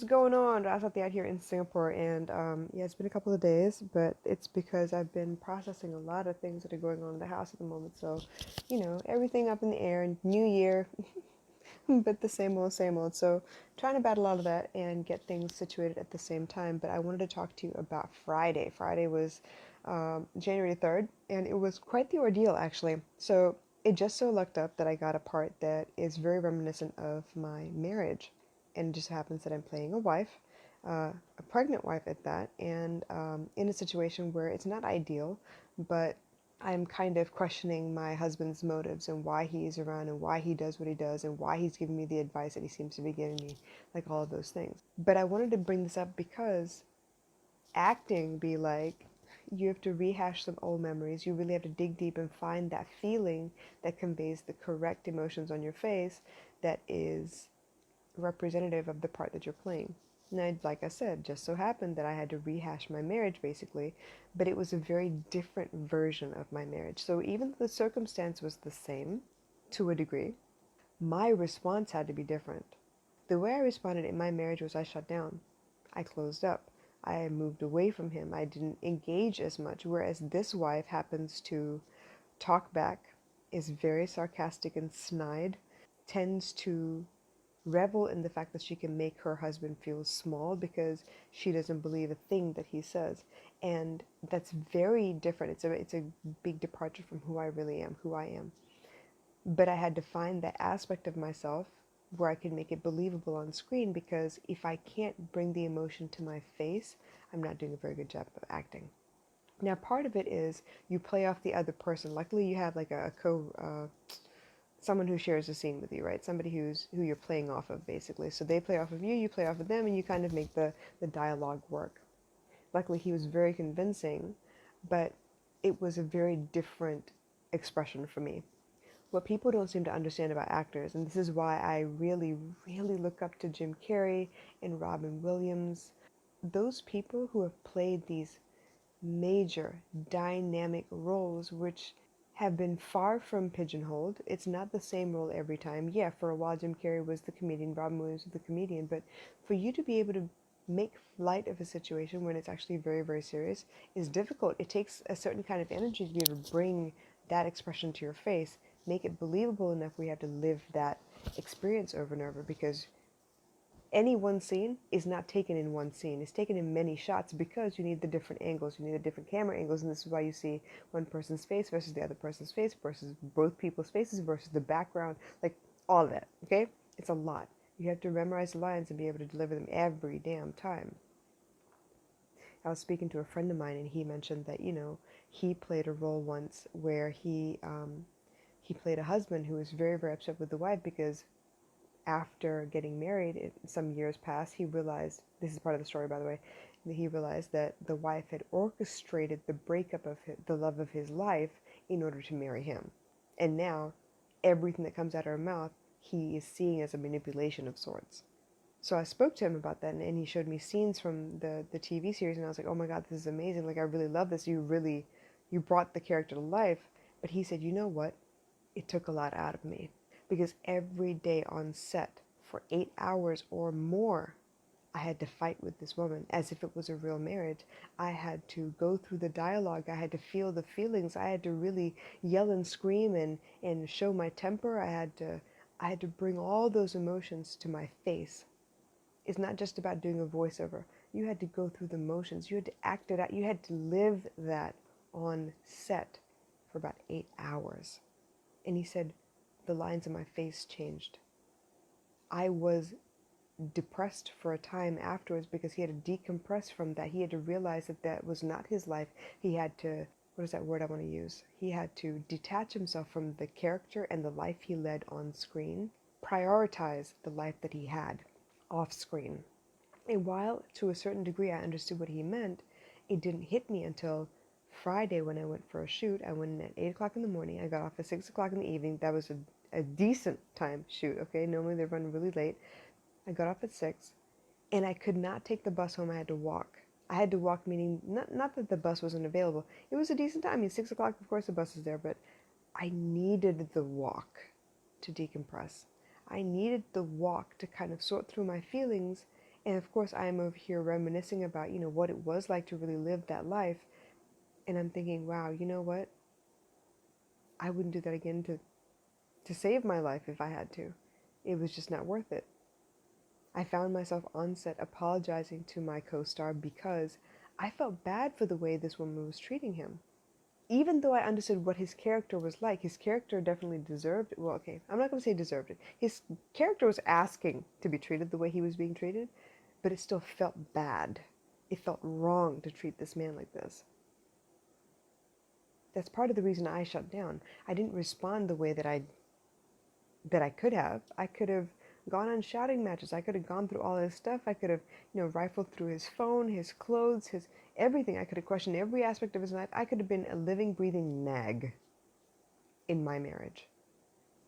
going on? Rasathi out here in Singapore, and yeah, it's been a couple of days, but it's because I've been processing a lot of things that are going on in the house at the moment. So, everything up in the air. New year, but the same old, same old. So, trying to battle all of that and get things situated at the same time. But I wanted to talk to you about Friday. Friday was January 3rd, and it was quite the ordeal, actually. So, it just so lucked up that I got a part that is very reminiscent of my marriage. And it just happens that I'm playing a wife, a pregnant wife at that, and in a situation where it's not ideal, but I'm kind of questioning my husband's motives and why he's around and why he does what he does and why he's giving me the advice that he seems to be giving me, like all of those things. But I wanted to bring this up because acting be like, you have to rehash some old memories. You really have to dig deep and find that feeling that conveys the correct emotions on your face that is representative of the part that you're playing. And like I said, just so happened that I had to rehash my marriage basically, but it was a very different version of my marriage. So even though the circumstance was the same to a degree, my response had to be different. The way I responded in my marriage was I shut down. I closed up. I moved away from him. I didn't engage as much, whereas this wife happens to talk back, is very sarcastic and snide, tends to revel in the fact that she can make her husband feel small because she doesn't believe a thing that he says. And that's very different. It's a big departure from who I really am, who I am. But I had to find that aspect of myself where I could make it believable on screen, because if I can't bring the emotion to my face, I'm not doing a very good job of acting. Now, part of it is you play off the other person. Luckily, you have like someone who shares a scene with you, right? Somebody who you're playing off of, basically. So they play off of you, you play off of them, and you kind of make the dialogue work. Luckily, he was very convincing, but it was a very different expression for me. What people don't seem to understand about actors, and this is why I really, really look up to Jim Carrey and Robin Williams, those people who have played these major dynamic roles which have been far from pigeonholed. It's not the same role every time. Yeah, for a while Jim Carrey was the comedian, Robin Williams was the comedian, but for you to be able to make light of a situation when it's actually very, very serious is difficult. It takes a certain kind of energy to be able to bring that expression to your face, make it believable enough where you have to live that experience over and over, because any one scene is not taken in one scene. It's taken in many shots because you need the different angles. You need the different camera angles, and this is why you see one person's face versus the other person's face versus both people's faces versus the background, like all of that, okay? It's a lot. You have to memorize the lines and be able to deliver them every damn time. I was speaking to a friend of mine, and he mentioned that, he played a role once where he played a husband who was very, very upset with the wife because after getting married, some years passed, he realized, this is part of the story, by the way, he realized that the wife had orchestrated the breakup of the love of his life in order to marry him. And now, everything that comes out of her mouth, he is seeing as a manipulation of sorts. So I spoke to him about that, and he showed me scenes from the TV series, and I was like, oh my God, this is amazing. Like, I really love this. You brought the character to life. But he said, you know what? It took a lot out of me. Because every day on set for 8 hours or more, I had to fight with this woman as if it was a real marriage. I had to go through the dialogue. I had to feel the feelings. I had to really yell and scream and show my temper. I had to bring all those emotions to my face. It's not just about doing a voiceover. You had to go through the motions. You had to act it out. You had to live that on set for about 8 hours. And he said, the lines on my face changed. I was depressed for a time afterwards because he had to decompress from that. He had to realize that that was not his life. He had to, what is that word I want to use? He had to detach himself from the character and the life he led on screen, prioritize the life that he had off screen. And while to a certain degree I understood what he meant, it didn't hit me until Friday when I went for a shoot. I went in at 8 o'clock in the morning. I got off at 6 o'clock in the evening. That was a decent time shoot, okay? Normally they run really late. I got off at 6, and I could not take the bus home. I had to walk. I had to walk, meaning not that the bus wasn't available. It was a decent time. I mean, 6 o'clock, of course, the bus is there, but I needed the walk to decompress. I needed the walk to kind of sort through my feelings And of course, I am over here reminiscing about, what it was like to really live that life. And I'm thinking, wow, you know what? I wouldn't do that again to save my life if I had to. It was just not worth it. I found myself on set apologizing to my co-star because I felt bad for the way this woman was treating him. Even though I understood what his character was like, his character definitely deserved it. Well, okay, I'm not going to say deserved it. His character was asking to be treated the way he was being treated, but it still felt bad. It felt wrong to treat this man like this. That's part of the reason I shut down. I didn't respond the way that I could have. I could have gone on shouting matches. I could have gone through all his stuff. I could have, rifled through his phone, his clothes, his everything. I could have questioned every aspect of his life. I could have been a living, breathing nag in my marriage.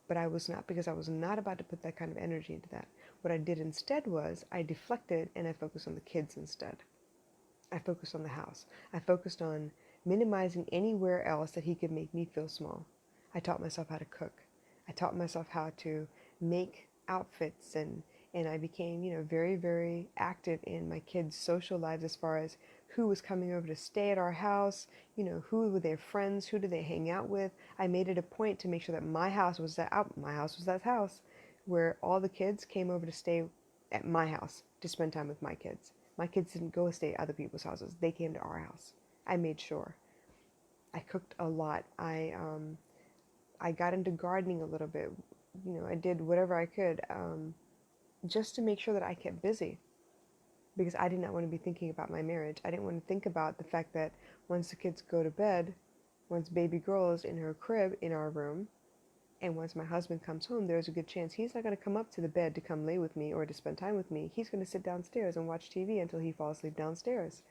But I was not, because I was not about to put that kind of energy into that. What I did instead was I deflected and I focused on the kids instead. I focused on the house. I focused on minimizing anywhere else that he could make me feel small. I taught myself how to cook. I taught myself how to make outfits, and I became, very, very active in my kids' social lives as far as who was coming over to stay at our house, who were their friends, who did they hang out with. I made it a point to make sure that my house was that house where all the kids came over to stay at my house to spend time with my kids. My kids didn't go stay at other people's houses. They came to our house. I made sure. I cooked a lot. I got into gardening a little bit. I did whatever I could just to make sure that I kept busy, because I did not want to be thinking about my marriage. I didn't want to think about the fact that once the kids go to bed, once baby girl is in her crib in our room, and once my husband comes home, there's a good chance he's not going to come up to the bed to come lay with me or to spend time with me. He's going to sit downstairs and watch TV until he falls asleep downstairs.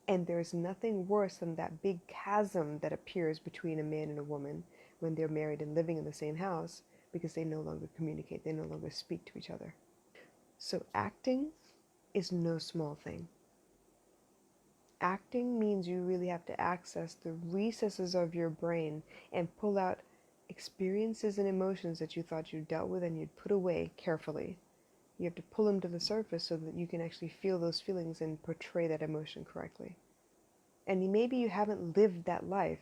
And there's nothing worse than that big chasm that appears between a man and a woman when they're married and living in the same house, because they no longer communicate, they no longer speak to each other. So acting is no small thing. Acting means you really have to access the recesses of your brain and pull out experiences and emotions that you thought you dealt with and you'd put away carefully. You have to pull them to the surface so that you can actually feel those feelings and portray that emotion correctly. And maybe you haven't lived that life,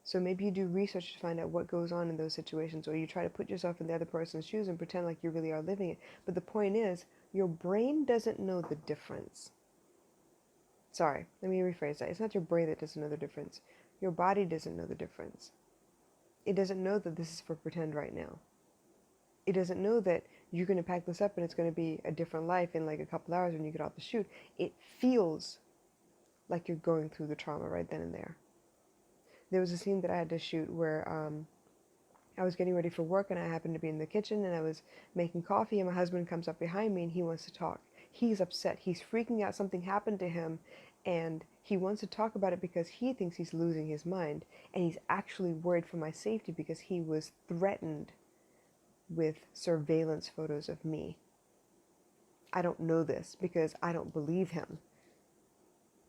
so maybe you do research to find out what goes on in those situations, or you try to put yourself in the other person's shoes and pretend like you really are living it. But the point is, your brain doesn't know the difference. Sorry, let me rephrase that. It's not your brain that doesn't know the difference. Your body doesn't know the difference. It doesn't know that this is for pretend right now. It doesn't know that you're going to pack this up and it's going to be a different life in like a couple hours when you get off the shoot. It feels like you're going through the trauma right then and there. There was a scene that I had to shoot where I was getting ready for work, and I happened to be in the kitchen, and I was making coffee, and my husband comes up behind me and he wants to talk. He's upset. He's freaking out. Something happened to him, and he wants to talk about it because he thinks he's losing his mind, and he's actually worried for my safety because he was threatened with surveillance photos of me. I don't know this because I don't believe him.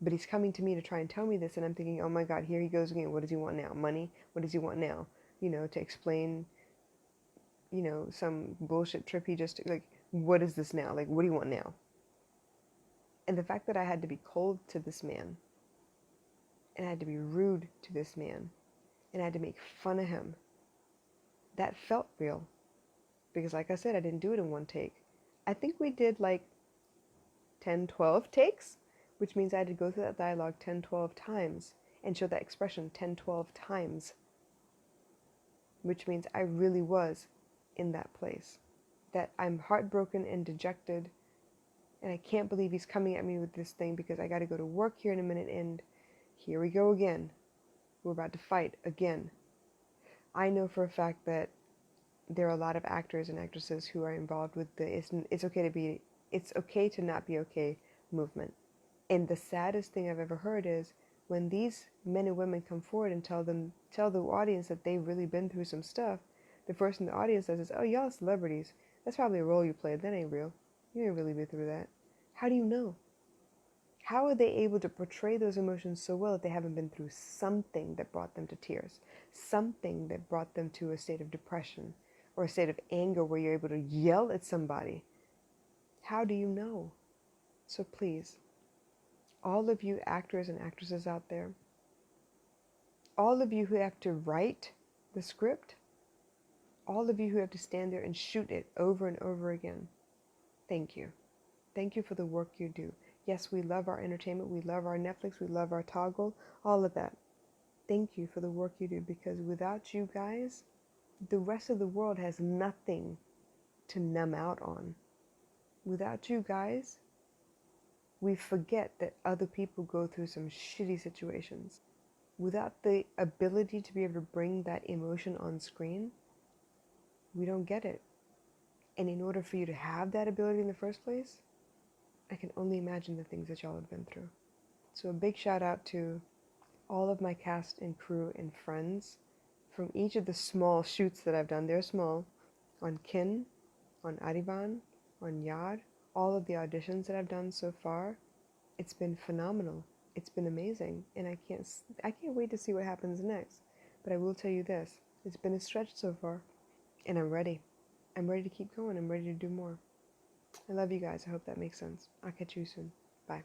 But he's coming to me to try and tell me this, and I'm thinking, oh my God, here he goes again. What does he want now? Money? What does he want now? To explain, some bullshit trip he just, like, what is this now? Like, what do you want now? And the fact that I had to be cold to this man, and I had to be rude to this man, and I had to make fun of him, that felt real. Because like I said, I didn't do it in one take. I think we did like 10, 12 takes, which means I had to go through that dialogue 10, 12 times and show that expression 10, 12 times, which means I really was in that place, that I'm heartbroken and dejected, and I can't believe he's coming at me with this thing because I got to go to work here in a minute, and here we go again. We're about to fight again. I know for a fact that there are a lot of actors and actresses who are involved with the it's okay to not be okay movement. And the saddest thing I've ever heard is when these men and women come forward and tell the audience that they've really been through some stuff, the first thing the audience says is, oh, y'all celebrities. That's probably a role you played. That ain't real. You ain't really been through that. How do you know? How are they able to portray those emotions so well if they haven't been through something that brought them to tears? Something that brought them to a state of depression or a state of anger where you're able to yell at somebody? How do you know? So please, all of you actors and actresses out there, all of you who have to write the script, all of you who have to stand there and shoot it over and over again, thank you. Thank you for the work you do. Yes, we love our entertainment, we love our Netflix, we love our Toggle, all of that. Thank you for the work you do, because without you guys, the rest of the world has nothing to numb out on. Without you guys, we forget that other people go through some shitty situations. Without the ability to be able to bring that emotion on screen, we don't get it. And in order for you to have that ability in the first place, I can only imagine the things that y'all have been through. So a big shout out to all of my cast and crew and friends from each of the small shoots that I've done. They're small. On Kin, on Arivan, on Yad, all of the auditions that I've done so far, it's been phenomenal. It's been amazing, and I can't wait to see what happens next. But I will tell you this, it's been a stretch so far, and I'm ready. I'm ready to keep going. I'm ready to do more. I love you guys. I hope that makes sense. I'll catch you soon. Bye.